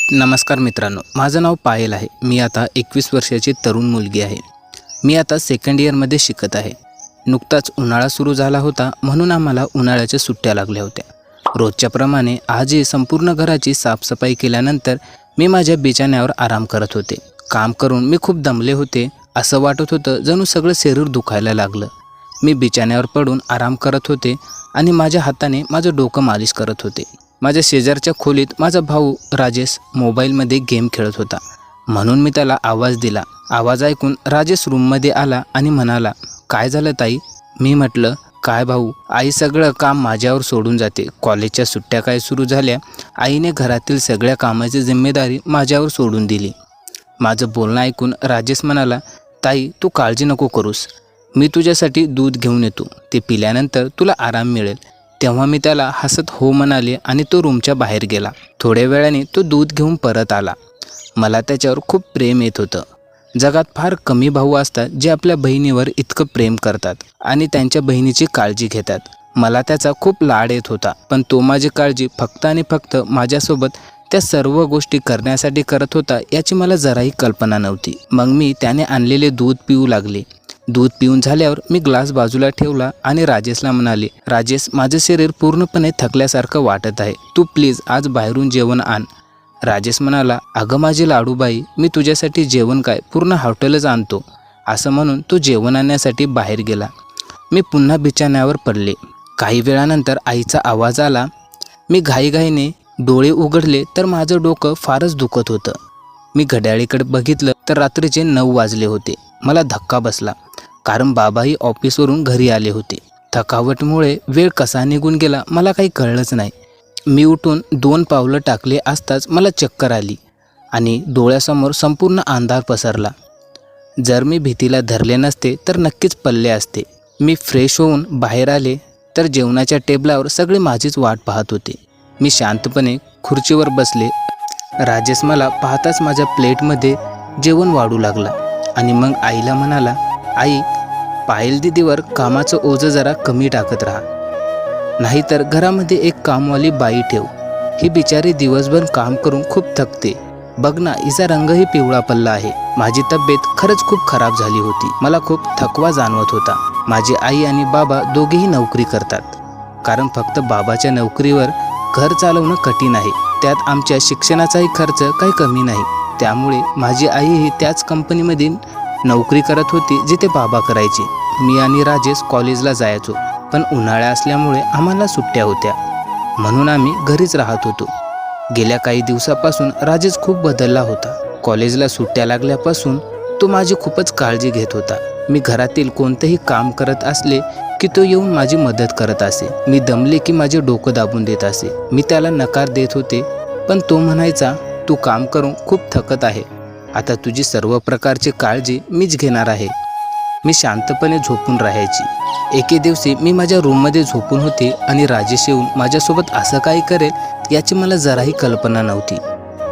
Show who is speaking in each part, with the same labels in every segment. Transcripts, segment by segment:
Speaker 1: नमस्कार मित्रांनो, माझं नाव पायल आहे। मी आता 21 वर्षाची तरुण मुलगी आहे। मी आता सेकंड इयरमध्ये शिकत आहे। नुकताच उन्हाळा सुरू झाला होता, म्हणून आम्हाला उन्हाळ्याच्या सुट्ट्या लागल्या होत्या। रोजच्याप्रमाणे आजही संपूर्ण घराची साफसफाई केल्यानंतर मी माझ्या बिछाण्यावर आराम करत होते। काम करून मी खूप दमले होते। असं वाटत होतं जणू सगळं शरीर दुखायला लागलं। मी बिछाण्यावर पडून आराम करत होते आणि माझ्या हाताने माझं डोकं मालिश करत होते। माझ्या शेजारच्या खोलीत माझा भाऊ राजेश मोबाईलमध्ये गेम खेळत होता, म्हणून मी त्याला आवाज दिला। आवाज ऐकून राजेश रूममध्ये आला आणि म्हणाला, काय झालं ताई? मी म्हटलं, काय भाऊ, आई सगळं काम माझ्यावर सोडून जाते। कॉलेजच्या सुट्ट्या काय सुरू झाल्या, आईने घरातील सगळ्या कामाची जिम्मेदारी माझ्यावर सोडून दिली। माझं बोलणं ऐकून राजेश म्हणाला, ताई तू काळजी नको करूस, मी तुझ्यासाठी दूध घेऊन येतो, ते पिल्यानंतर तुला आराम मिळेल। तेव्हा मी त्याला हसत हो म्हणाले आणि तो रूमच्या बाहेर गेला। थोड्या वेळाने तो दूध घेऊन परत आला। मला त्याच्यावर खूप प्रेम येत होतं। जगात फार कमी भाऊ असतात जे आपल्या बहिणीवर इतकं प्रेम करतात आणि त्यांच्या बहिणीची काळजी घेतात। मला त्याचा खूप लाड येत होता, पण तो माझी काळजी फक्त आणि फक्त माझ्यासोबत त्या सर्व गोष्टी करण्यासाठी करत होता याची मला जराही कल्पना नव्हती। मग मी त्याने आणलेले दूध पिऊ लागले। दूध पिऊन झाल्यावर मी ग्लास बाजूला ठेवला आणि राजेशला म्हणाले, राजेश, माझं शरीर पूर्णपणे थकल्यासारखं वाटत आहे, तू प्लीज आज बाहेरून जेवण आण। राजेश म्हणाला, अगं माझी लाडूबाई, मी तुझ्यासाठी जेवण काय पूर्ण हॉटेलच आणतो। असं म्हणून तो जेवण आणण्यासाठी बाहेर गेला। मी पुन्हा बिछाण्यावर पडले। काही वेळानंतर आईचा आवाज आला। मी घाईघाईने डोळे उघडले तर माझं डोकं फारच दुखत होतं। मी घड्याळीकडे बघितलं तर रात्रीचे 9 वाजले होते। मला धक्का बसला, कारण बाबाही ऑफिसवरून घरी आले होते। थकावटमुळे वेळ कसा निघून गेला मला काही कळलंच नाही। मी उठून 2 पावलं टाकले असताच मला चक्कर आली आणि डोळ्यासमोर संपूर्ण अंधार पसरला। जर मी भीतीला धरले नसते तर नक्कीच पडले असते। मी फ्रेश होऊन बाहेर आले तर जेवणाच्या टेबलावर सगळे माझीच वाट पाहत होते। मी शांतपणे खुर्चीवर बसले। राजेश मला पाहताच माझ्या प्लेटमध्ये जेवण वाढू लागला आणि मग आईला म्हणाला, आई, पायल दीदीवर कामाचं ओझं जरा कमी टाकत राहा, नाहीतर घरामध्ये एक कामवाली बाई ठेव। ही बिचारी दिवसभर काम करून खूप थकते, बघ ना, हिचा रंगही पिवळा पडला आहे। माझी तब्येत खरंच खूप खराब झाली होती। मला खूप थकवा जाणवत होता। माझी आई आणि बाबा दोघेही नोकरी करतात, कारण फक्त बाबाच्या नोकरीवर घर चालवणं कठीण आहे। त्यात आमच्या शिक्षणाचाही खर्च काही कमी नाही। त्यामुळे माझी आईही त्याच कंपनीमध्ये नोकरी करत होती जिथे बाबा करायचे। मी आणि राजेश कॉलेजला जायचो, पण उन्हाळा असल्यामुळे आम्हाला सुट्ट्या होत्या, म्हणून आम्ही घरीच राहत होतो। गेल्या काही दिवसापासून राजेश खूप बदलला होता। कॉलेजला सुट्ट्या लागल्यापासून तो माझी खूपच काळजी घेत होता। मी घरातील कोणतेही काम करत असले की तो येऊन माझी मदत करत असे। मी दमले की माझे डोकं दाबून देत असे। मी त्याला नकार देत होते, पण तो म्हणायचा, तू काम करून खूप थकत आहे, आता तुझी सर्व प्रकारची काळजी मीच घेणार आहे। मी शांतपणे झोपून राहायची। एके दिवशी मी माझ्या रूममध्ये झोपून होते आणि राजेश येऊन माझ्यासोबत असं काय करेल याची मला जराही कल्पना नव्हती।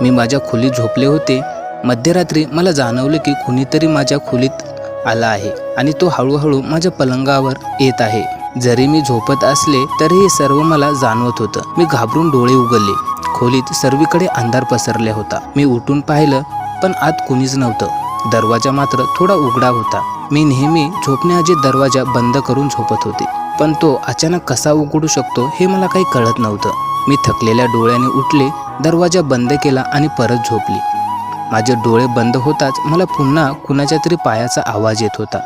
Speaker 1: मी माझ्या खोलीत झोपले होते। मध्यरात्री मला जाणवलं की कुणीतरी माझ्या खोलीत आला आहे आणि तो हळूहळू माझ्या पलंगावर येत आहे। जरी मी झोपत असले तरी हे सर्व मला जाणवत होतं। मी घाबरून डोळे उघडले। खोलीत सर्वीकडे अंधार पसरला होता। मी उठून पाहिलं, पण आत कुणीच नव्हतं। दरवाजा मात्र थोडा उघडा होता। मी नेहमी झोपण्याआधी दरवाजा बंद करून झोपत होते, पण तो अचानक कसा उघडू शकतो हे मला काही कळत नव्हतं। मी थकलेल्या डोळ्याने उठले, दरवाजा बंद केला आणि परत झोपली। माझे डोळे बंद होताच मला पुन्हा कुणाच्या तरी पायाचा आवाज येत होता।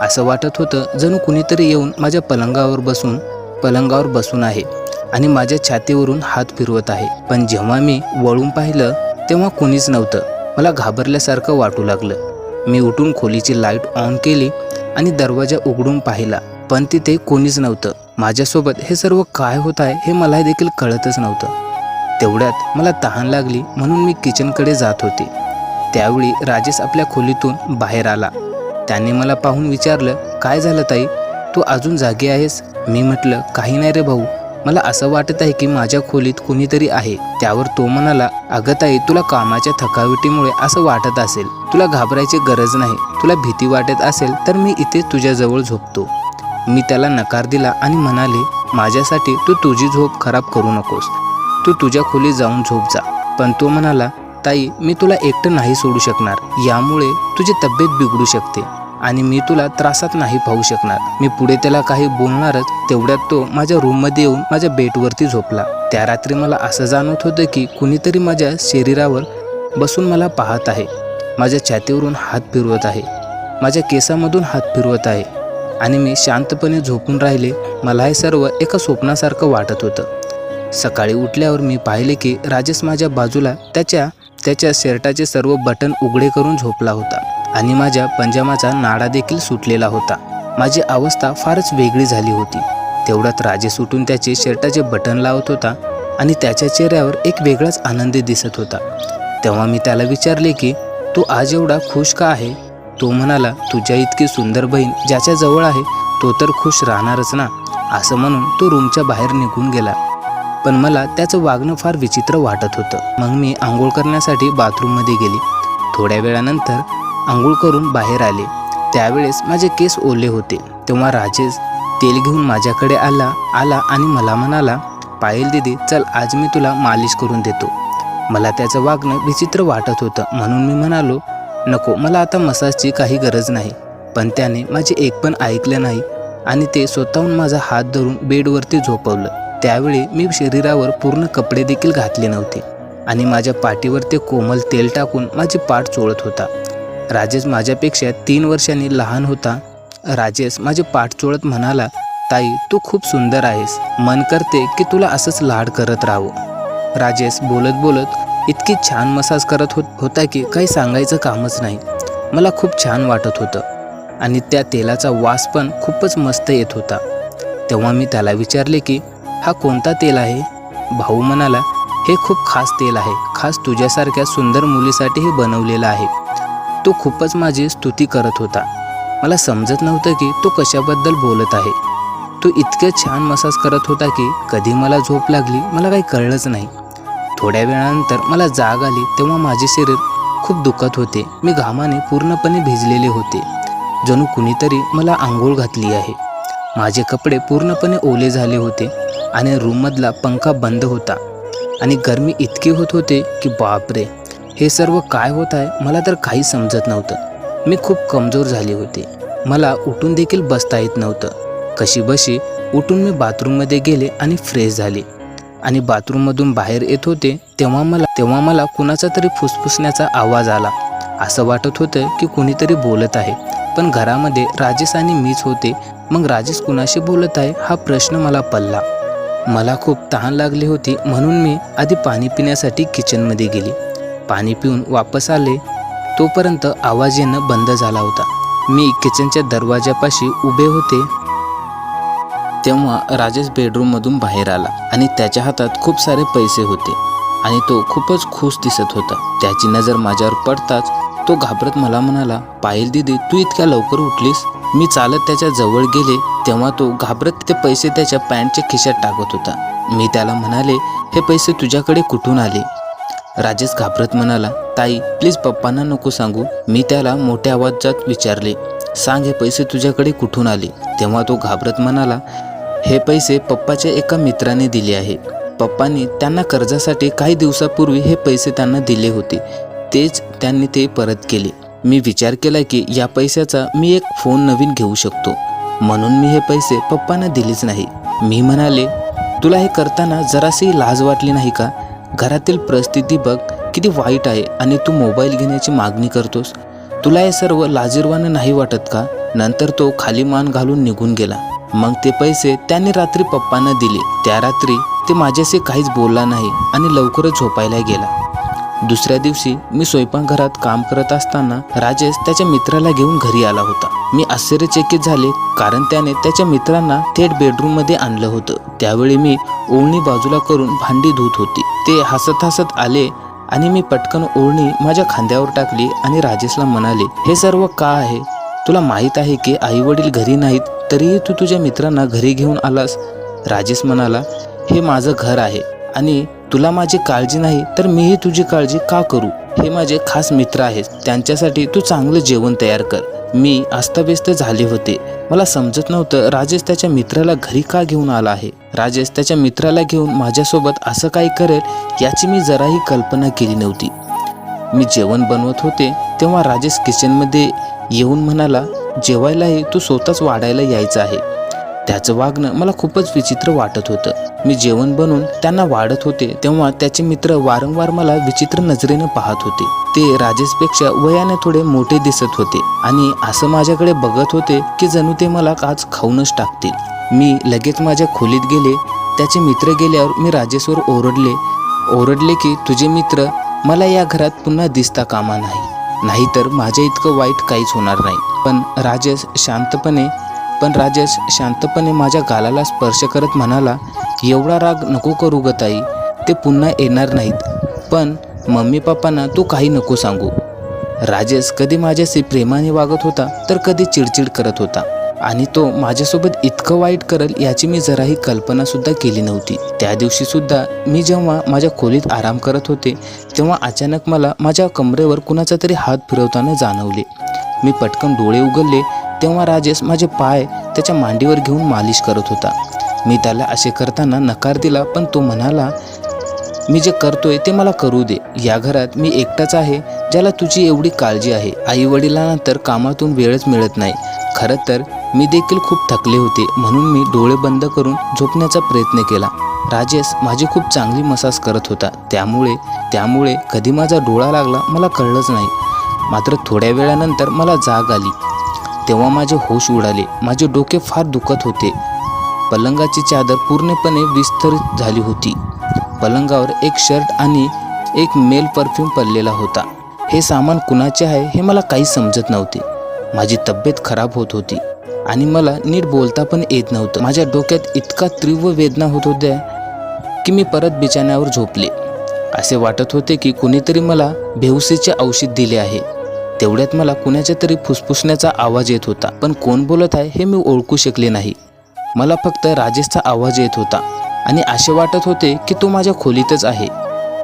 Speaker 1: असं वाटत होतं जणू कुणीतरी येऊन माझ्या पलंगावर बसून आहे आणि माझ्या छातीवरून हात फिरवत आहे। पण जेव्हा मी वळून पाहिलं तेव्हा कुणीच नव्हतं। मला घाबरल्यासारखं वाटू लागलं। मी उठून खोलीची लाईट ऑन केली आणि दरवाजा उघडून पाहिला, पण तिथे कोणीच नव्हतं। माझ्यासोबत हे सर्व काय होत आहे हे मला देखील कळतच नव्हतं। तेवढ्यात मला तहान लागली, म्हणून मी किचनकडे जात होते। त्यावेळी राजेश आपल्या खोलीतून बाहेर आला। त्याने मला पाहून विचारलं, काय झालं ताई, तू अजून जागी आहेस? मी म्हटलं, काही नाही रे भाऊ, मला असं वाटत आहे की माझ्या खोलीत कुणीतरी आहे। त्यावर तो म्हणाला, अगं ताई, तुला कामाच्या थकावटीमुळे असं वाटत असेल, तुला घाबरायची गरज नाही। तुला भीती वाटत असेल तर मी इथे तुझ्याजवळ झोपतो। मी त्याला नकार दिला आणि म्हणाले, माझ्यासाठी तू तुझी झोप खराब करू नकोस, तू तुझ्या खोलीत जाऊन झोप जा। पण तो म्हणाला, ताई, मी तुला एकटं नाही सोडू शकणार. यामुळे तुझी तब्येत बिघडू शकते आणि मी तुला त्रासात नाही पाहू शकणार. मी पुढे त्याला काही बोलणारच तेवढ्यात तो माझ्या रूममध्ये येऊन माझ्या बेडवरती झोपला. त्या रात्री मला असं जाणवत होतं की कुणीतरी माझ्या शरीरावर बसून मला पाहत आहे, माझ्या छातीवरून हात फिरवत आहे, माझ्या केसामधून हात फिरवत आहे आणि मी शांतपणे झोपून राहिले. मला हे सर्व एका स्वप्नासारखं वाटत होतं. सकाळी उठल्यावर मी पाहिले की राजेश माझ्या बाजूला त्याच्या शर्टाचे सर्व बटन उघडे करून झोपला होता आणि माझ्या पंजामाचा नाडा देखील सुटलेला होता. माझी अवस्था फारच वेगळी झाली होती. तेवढ्यात राजेश उठून त्याचे शर्टाचे बटन लावत होता आणि त्याच्या चेहऱ्यावर एक वेगळाच आनंद दिसत होता. तेव्हा मी त्याला विचारले की तू आज एवढा खुश का आहे? तो म्हणाला, तुझ्या इतकी सुंदर बहीण ज्याच्या जवळ आहे तो तर खुश राहणारच ना. असं म्हणून तो रूमच्या बाहेर निघून गेला. पण मला त्याचं वागणं फार विचित्र वाटत होतं. मग मी आंघोळ करण्यासाठी बाथरूममध्ये गेली. थोड्या वेळानंतर आंघोळ करून बाहेर आले. त्यावेळेस माझे केस ओले होते. तेव्हा राजेश तेल घेऊन माझ्याकडे आला आणि मला म्हणाला, पायल दीदी, चल आज मी तुला मालिश करून देतो. मला त्याचं वागणं विचित्र वाटत होतं म्हणून मी म्हणालो, नको, मला आता मसाजची काही गरज नाही. पण त्याने माझे एक पण ऐकलं नाही आणि ते स्वतःहून माझा हात धरून बेडवरती झोपवलं. त्यावेळी मी शरीरावर पूर्ण कपडे देखील घातले नव्हते आणि माझ्या पाठीवर ते कोमल तेल टाकून माझी पाठ चोळत होता. राजेश माझ्यापेक्षा 3 वर्षांनी लहान होता. राजेश माझी पाठ चोळत म्हणाला, ताई, तू खूप सुंदर आहेस. मन करते की तुला असंच लाड करत राहावं. राजेश बोलत बोलत इतकी छान मसाज करत होता की काही सांगायचं कामच नाही. मला खूप छान वाटत होतं आणि त्या तेलाचा वास पण खूपच मस्त येत होता. तेव्हा मी त्याला विचारले की हा कोणता तेल आहे? भाऊ म्हणाला, हे खूप खास तेल आहे. खास तुझ्यासारख्या सुंदर मुलीसाठी हे बनवलेलं आहे. तो खूपच माझी स्तुती करत होता. मला समजत नव्हतं की तो कशाबद्दल बोलत आहे. तो इतके छान मसाज करत होता की कधी मला झोप लागली मला काही कळलंच नाही. थोड्या वेळानंतर मला जाग आली. तेव्हा माझे शरीर खूप दुखत होते. मी घामाने पूर्णपणे भिजलेले होते. जणू कुणीतरी मला आंघोळ घातली आहे. माझे कपडे पूर्णपणे ओले झाले होते आणि रूममधला पंखा बंद होता आणि गरमी इतकी होत होते की बापरे, हे सर्व काय होत आहे मला तर काही समजत नव्हतं. मी खूप कमजोर झाले होते. मला उठून देखील बसता येत नव्हतं. कशीबशी उठून मी बाथरूममध्ये गेले आणि फ्रेश झाले आणि बाथरूममधून बाहेर येत होते तेव्हा मला कुणाचा तरी फुसफुसण्याचा आवाज आला. असं वाटत होतं की कुणीतरी बोलत आहे. पण घरामध्ये राजेश आणि मीच होते. मग राजेश कुणाशी बोलत आहे हा प्रश्न मला पडला. मला खूप तहान लागली होती म्हणून मी आधी पाणी पिण्यासाठी किचनमध्ये गेली. पाणी पिऊन वापस आले तोपर्यंत आवाज येणं बंद झाला होता. मी किचनच्या दरवाजापाशी उभे होते तेव्हा राजेश बेडरूममधून बाहेर आला आणि त्याच्या हातात खूप सारे पैसे होते आणि तो खूपच खुश दिसत होता. त्याची नजर माझ्यावर पडताच तो घाबरत मला म्हणाला, पायल दीदी, तू इतक्या लवकर उठलीस? मी चालत त्याच्या जवळ गेले तेव्हा तो घाबरत ते पैसे त्याच्या पॅन्टच्या खिशात टाकत होता. मी त्याला म्हणाले, हे पैसे तुझ्याकडे कुठून आले? राजेश घाबरत म्हणाला, ताई, प्लीज पप्पांना नको सांगू. मी त्याला मोठ्या आवाजात विचारले, सांग, हे पैसे तुझ्याकडे कुठून आले? तेव्हा तो घाबरत म्हणाला, हे पैसे पप्पाच्या एका मित्राने दिले आहे. पप्पांनी त्यांना कर्जासाठी काही दिवसापूर्वी हे पैसे त्यांना दिले होते. तेच त्यांनी ते परत केले. मी विचार केला की या पैशाचा मी एक फोन नवीन घेऊ शकतो म्हणून मी हे पैसे पप्पांना दिलेच नाही. मी म्हणाले, तुला हे करताना जराशी लाज वाटली नाही का? घरातील परिस्थिती बघ किती वाईट आहे आणि तू मोबाईल घेण्याची मागणी करतोस. तुला हे सर्व लाजिरवाणं नाही वाटत का? नंतर तो खाली मान घालून निघून गेला. मग ते पैसे त्याने रात्री पप्पांना दिले. त्या रात्री ते माझ्याशी काहीच बोलला नाही आणि लवकरच झोपायला गेला. दुसऱ्या दिवशी मी स्वयंपाकघरात काम करत असताना राजेश त्याच्या मित्राला घेऊन घरी आला होता. मी आश्चर्यचकित झाले कारण त्याने त्याच्या मित्रांना थेट बेडरूममध्ये आणलं होतं. त्यावेळी मी ओढणी बाजूला करून भांडी धुत होती. ते हसत हसत आले आणि मी पटकन ओढणी माझ्या खांद्यावर टाकली आणि राजेशला म्हणाले, हे सर्व का आहे? तुला माहीत आहे की आई वडील घरी नाहीत तरीही तू तुझ्या मित्रांना घरी घेऊन आलास? राजेश म्हणाला, हे माझं घर आहे आणि तुला माझी काळजी नाही तर मीही तुझी काळजी का करू? हे माझे खास मित्र आहेत, त्यांच्यासाठी तू चांगलं जेवण तयार कर. मी अस्ताव्यस्त झाले होते. मला समजत नव्हतं राजेश त्याच्या मित्राला घरी का घेऊन आला आहे. राजेश त्याच्या मित्राला घेऊन माझ्यासोबत असं काय करेल याची मी जराही कल्पना केली नव्हती. मी जेवण बनवत होते तेव्हा राजेश किचनमध्ये येऊन म्हणाला, जेवायलाही तू स्वतःच वाढायला यायचं आहे. त्याचं वागणं मला खूपच विचित्र वाटत होतं. मी जेवण बनवून त्यांना वाढत होते तेव्हा त्याचे मित्र वारंवार मला विचित्र नजरेनं पाहत होते. ते राजेशपेक्षा वयाने थोडे मोठे दिसत होते आणि असं माझ्याकडे बघत होते की जणू ते मला आज खाऊनच टाकतील. मी लगेच माझ्या खोलीत गेले. त्याचे मित्र गेल्यावर मी राजेशवर ओरडले की तुझे मित्र मला या घरात पुन्हा दिसता कामा नाही, नाहीतर माझ्या इतकं वाईट काहीच होणार नाही. पण राजेश शांतपणे माझ्या गालाला स्पर्श करत म्हणाला, एवढा राग नको करू ग ताई, ते पुन्हा येणार नाहीत. पण मम्मी पप्पांना तू काही नको सांगू. राजेश कधी माझ्याशी प्रेमाने वागत होता तर कधी चिडचिड करत होता आणि तो माझ्यासोबत इतकं वाईट करेल याची मी जराही कल्पनासुद्धा केली नव्हती. त्या दिवशी सुद्धा मी जेव्हा माझ्या खोलीत आराम करत होते तेव्हा अचानक मला माझ्या कमरेवर कुणाचा तरी हात फिरवताना जाणवले. मी पटकन डोळे उघडले तेव्हा राजेश माझे पाय त्याच्या मांडीवर घेऊन मालिश करत होता. मी त्याला असे करताना नकार दिला, पण तो म्हणाला, मी जे करतोय ते मला करू दे. या घरात मी एकटाच आहे ज्याला तुझी एवढी काळजी आहे. आई वडिलांना तर कामातून वेळच मिळत नाही. खरं तर मी देखील खूप थकले होते म्हणून मी डोळे बंद करून झोपण्याचा प्रयत्न केला. राजेश माझी खूप चांगली मसाज करत होता. त्यामुळे कधी माझा डोळा लागला मला कळलंच नाही. मात्र थोड्या वेळानंतर मला जाग आली. तेव्हा माझे होश उडाले. माझे डोके फार दुखत होते. पलंगाची चादर पूर्णपणे विस्तारित झाली होती. पलंगावर एक शर्ट आणि एक मेल परफ्यूम पडलेला होता. हे सामान कुणाचे आहे हे मला काही समजत नव्हते. माझी तब्येत खराब होत होती आणि मला नीट बोलता पण येत नव्हतं. माझ्या डोक्यात इतका तीव्र वेदना होत होत्या की मी परत बिछाण्यावर झोपले. असे वाटत होते की कुणीतरी मला बेहोशीचे औषध दिले आहे. तेवढ्यात मला कुणाच्या तरी फुसफुसण्याचा आवाज येत होता, पण कोण बोलत आहे हे मी ओळखू शकले नाही. मला फक्त राजेशचा आवाज येत होता आणि असे वाटत होते की तो माझ्या खोलीतच आहे.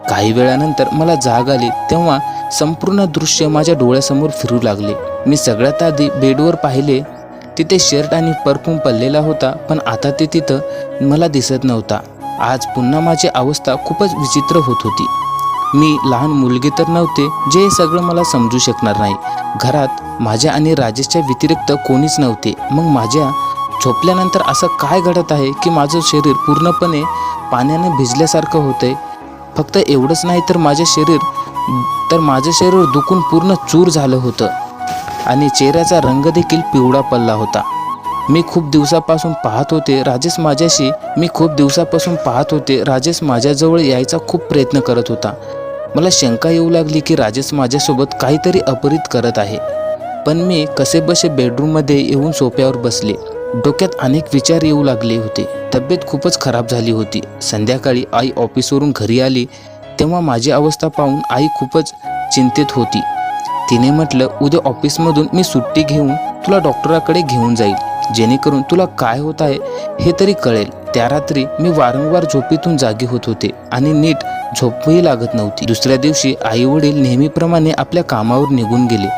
Speaker 1: काही वेळानंतर मला जाग आली तेव्हा संपूर्ण दृश्य माझ्या डोळ्यासमोर फिरू लागले. मी सगळ्यात आधी बेडवर पाहिले. तिथे शर्ट आणि परफ्यूम पडलेला होता, पण आता ते तिथं मला दिसत नव्हता. आज पुन्हा माझी अवस्था खूपच विचित्र होत होती. मी लहान मुलगी तर नव्हते जे हे सगळं मला समजू शकणार नाही. घरात माझ्या आणि राजेशच्या व्यतिरिक्त कोणीच नव्हते. मग माझ्या झोपल्यानंतर असं काय घडत आहे की माझं शरीर पूर्णपणे पाण्याने भिजल्यासारखं होतंय. फक्त एवढंच नाही तर माझं शरीर दुखून पूर्ण चूर झालं होतं आणि चेहऱ्याचा रंग देखील पिवळा पडला होता. मी खूप दिवसापासून पाहत होते राजेश माझ्याजवळ यायचा खूप प्रयत्न करत होता. मला शंका येऊ लागली की राजेश माझ्यासोबत काहीतरी अपरित करत आहे. पण मी कसेबसे बेडरूममध्ये येऊन सोफ्यावर बसले. डोक्यात अनेक विचार येऊ लागले होते. तब्येत खूपच खराब झाली होती. संध्याकाळी आई ऑफिसवरून घरी आली तेव्हा माझी अवस्था पाहून आई खूपच चिंतित होती. तिने म्हटलं, उद्या ऑफिसमधून मी सुट्टी घेऊन तुला डॉक्टराकडे घेऊन जाईल, जेणेकरून तुला काय होत आहे हे तरी कळेल. त्या रात्री मी वारंवार झोपेतून जागी होत होते आणि नीट झोपही लागत नव्हती. दुसऱ्या दिवशी आई वडील नेहमीप्रमाणे आपल्या कामावर निघून गेले.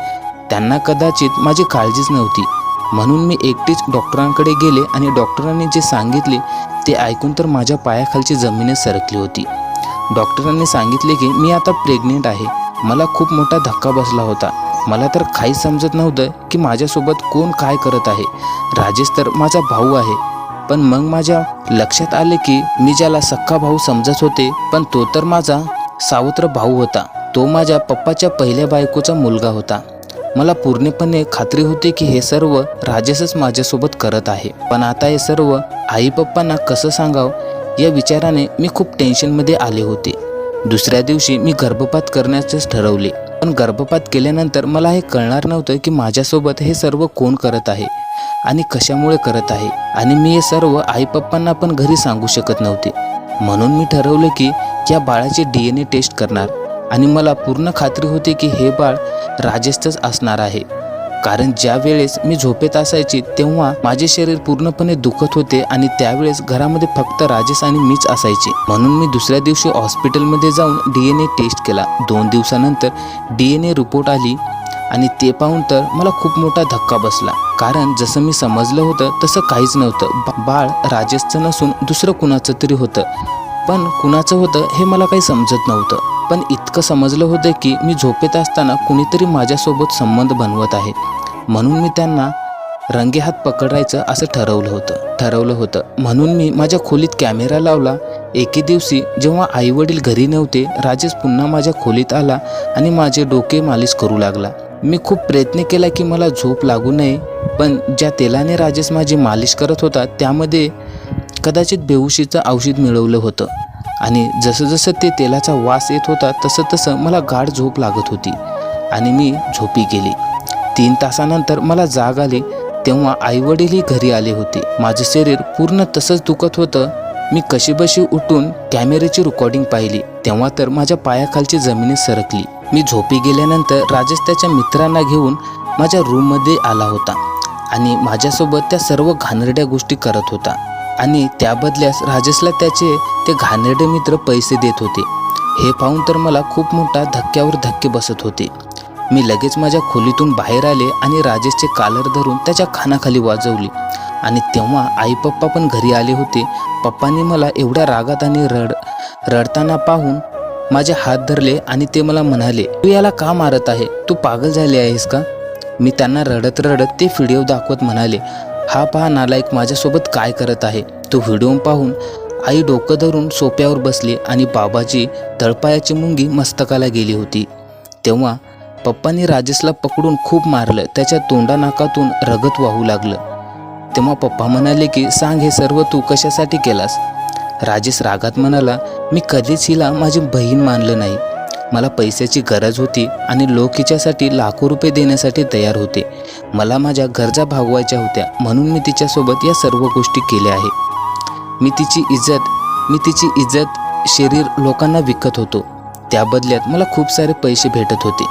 Speaker 1: त्यांना कदाचित माझी काळजीच नव्हती. म्हणून मी एकटीच डॉक्टरांकडे गेले आणि डॉक्टरांनी जे सांगितले ते ऐकून तर माझ्या पायाखालची जमीनच सरकली होती. डॉक्टरांनी सांगितले की मी आता प्रेग्नेंट आहे. मला खूप मोठा धक्का बसला होता. मला तर काहीच समजत नव्हतं की माझ्यासोबत कोण काय करत आहे. राजेश तर माझा भाऊ आहे. पण मग माझ्या लक्षात आले की मी ज्याला सख्खा भाऊ समजत होते पण तो तर माझा सावत्र भाऊ होता. तो माझ्या पप्पाच्या पहिल्या बायकोचा मुलगा होता. मला पूर्णपणे खात्री होती की हे सर्व राजेशच माझ्यासोबत करत आहे. पण आता हे सर्व आई पप्पांना कसं सांगावं या विचाराने मी खूप टेन्शनमध्ये आले होते. दुसऱ्या दिवशी मी गर्भपात करण्याचेच ठरवले. पण गर्भपात केल्यानंतर मला हे कळणार नव्हतं की माझ्यासोबत हे सर्व कोण करत आहे आणि कशामुळे करत आहे. आणि मी हे सर्व आई पप्पांना पण घरी सांगू शकत नव्हते. म्हणून मी ठरवलं की या बाळाची DNA टेस्ट करणार आणि मला पूर्ण खात्री होती की हे बाळ राजेशच असणार आहे. कारण ज्या वेळेस मी झोपेत असायची तेव्हा माझे शरीर पूर्णपणे दुखत होते आणि त्यावेळेस घरामध्ये फक्त राजेश आणि मीच असायचे. म्हणून मी दुसऱ्या दिवशी हॉस्पिटलमध्ये जाऊन DNA टेस्ट केला. 2 दिवसानंतर DNA रिपोर्ट आली आणि ते पाहून तर मला खूप मोठा धक्का बसला. कारण जसं मी समजलं होतं तसं काहीच नव्हतं. बाळ राजेशचं नसून दुसरं कुणाचं तरी होतं. पण कुणाचं होतं हे मला काही समजत नव्हतं. पण इतकं समजलं होतं की मी झोपेत असताना कुणीतरी माझ्यासोबत संबंध बनवत आहे. म्हणून मी त्यांना रंगेहात पकडायचं असं ठरवलं होतं. म्हणून मी माझ्या खोलीत कॅमेरा लावला. एके दिवशी जेव्हा आईवडील घरी नव्हते, राजेश पुन्हा माझ्या खोलीत आला आणि माझे डोके मालिश करू लागला. मी खूप प्रयत्न केला की मला झोप लागू नये, पण ज्या तेलाने राजेश माझी मालिश करत होता त्यामध्ये कदाचित बेहोशीचं औषध मिळवलं होतं आणि जसं ते तेलाचा वास येत होता तसं मला गाढ झोप लागत होती आणि मी झोपी गेली. 3 तासानंतर मला जाग आली. तेव्हा आईवडीलही घरी आले होते. माझं शरीर पूर्ण तसंच दुखत होतं. मी कशीबशी उठून कॅमेऱ्याची रेकॉर्डिंग पाहिली. तेव्हा तर माझ्या पायाखालची जमीन सरकली. मी झोपी गेल्यानंतर राजेश त्याच्या मित्रांना घेऊन माझ्या रूममध्ये आला होता आणि माझ्यासोबत त्या सर्व घाणेरड्या गोष्टी करत होता आणि त्या बदल्यास राजेशला त्याचे ते घाणेरडे मित्र पैसे देत होते. हे पाहून तर मला खूप मोठा धक्क्यावर धक्के बसत होते. मी लगेच माझ्या खोलीतून बाहेर आले आणि राजेशचे कॉलर धरून त्याच्या कानाखाली वाजवली आणि तेव्हा आई पप्पा पण घरी आले होते. पप्पांनी मला एवढ्या रागात आणि रडताना पाहून माझे हात धरले आणि ते मला म्हणाले, तू याला का मारत आहे? तू पागल झाली आहेस का? मी त्यांना रडत ते व्हिडिओ दाखवत म्हणाले, हा पहा नालायक माझ्यासोबत काय करत आहे. तो व्हिडिओ पाहून आई डोकं धरून सोफ्यावर बसली आणि बाबाची तळपायाची मुंगी मस्तकाला गेली होती. तेव्हा पप्पांनी राजेशला पकडून खूप मारलं. त्याच्या तोंडा नाकातून रगत वाहू लागलं. तेव्हा पप्पा म्हणाले की सांग, हे सर्व तू कशासाठी केलास? राजेश रागात म्हणाला, मी कधीच हिला माझी बहीण मानलं नाही. मला पैशाची गरज होती आणि लोक हिच्यासाठी लाखो रुपये देण्यासाठी तयार होते. मला माझ्या गरजा भागवायच्या होत्या, म्हणून मी तिच्यासोबत या सर्व गोष्टी केल्या आहे. मी तिची इज्जत शरीर लोकांना विकत होतो. त्या बदल्यात मला खूप सारे पैसे भेटत होते.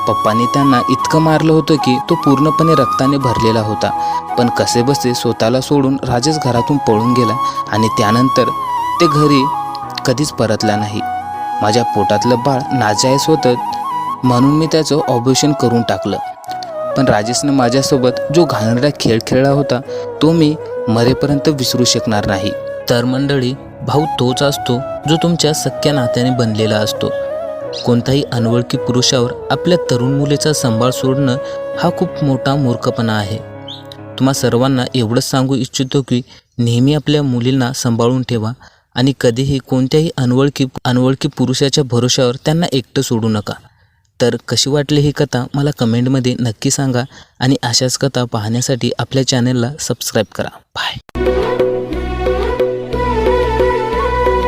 Speaker 1: पप्पांनी त्यांना इतकं मारलं होतं की तो पूर्णपणे रक्ताने भरलेला होता. पण कसेबसे स्वतःला सोडून राजेश घरातून पळून गेला आणि त्यानंतर ते घरी कधीच परतला नाही. माझ्या पोटातलं बाळ नाजायज होतं म्हणून मी त्याचं ऑपरेशन करून टाकलं. पण राजेशनं माझ्यासोबत जो घाणेरडा खेळ खेळला होता तो मी मरेपर्यंत विसरू शकणार नाही. तर मंडळी, भाऊ तोच असतो जो तुमच्या सख्या नात्याने बनलेला असतो. कोणताही अनोळखी पुरुषावर आपल्या तरुण मुलीचा सांभाळ सोडणं हा खूप मोठा मूर्खपणा आहे. तुम्हा सर्वांना एवढंच सांगू इच्छितो की नेहमी आपल्या मुलींना सांभाळून ठेवा आणि कधीही कोणत्याही अनोळखी पुरुषाच्या भरोशावर त्यांना एकटं सोडू नका. तर कशी वाटली ही कथा मला कमेंटमध्ये नक्की सांगा आणि अशाच कथा पाहण्यासाठी आपल्या चॅनलला सबस्क्राईब करा. बाय.